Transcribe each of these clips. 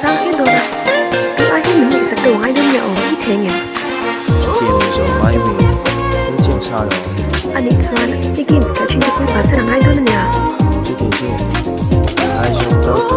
sao hết rồi ạ? Cứ ai hết mình nghĩ sạc đồ ai đâm nhậu ít thế nhỉ? 미zo 마이미 일찍 살아. Anh ấy cho anh đi kiếm cả chuyện được và sẽ là ai đâm nhỉ? 지기지 아이 좀 떠줘.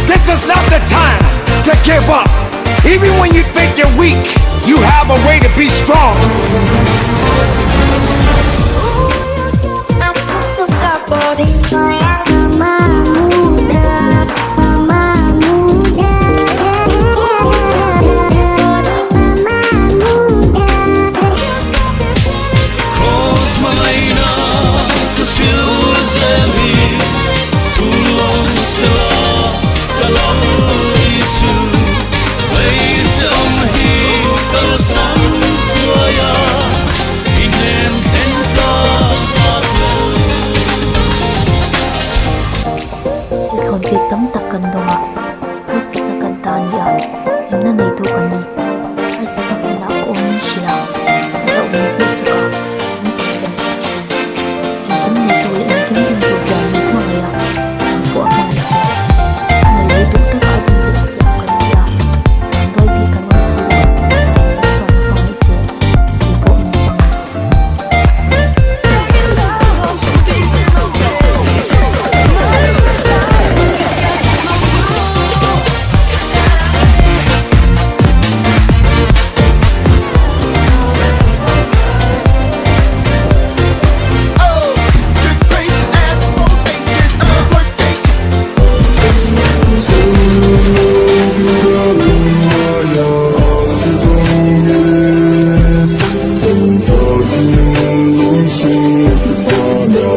This is not the time to give up. Even when you think you're weak, you have a way to be strong. Việc tấm tắc cần đồ ạ, tôi sẽ ta cần tàn nhỉ, em nên này tôi cần này, tôi sẽ ta cần lão ôm xì nào, lão ôm biết sẽ có, em sẽ cần sẽ chuyện, em tấm này tôi em kiếm tiền tôi chờ như thế này ạ, em của anh là gì, anh lấy được tất cả những việc sẽ cần đi ạ, đôi khi cần nói xì nào, em soạn phong ấy gì, thì bộ mình bằng.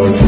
Yeah.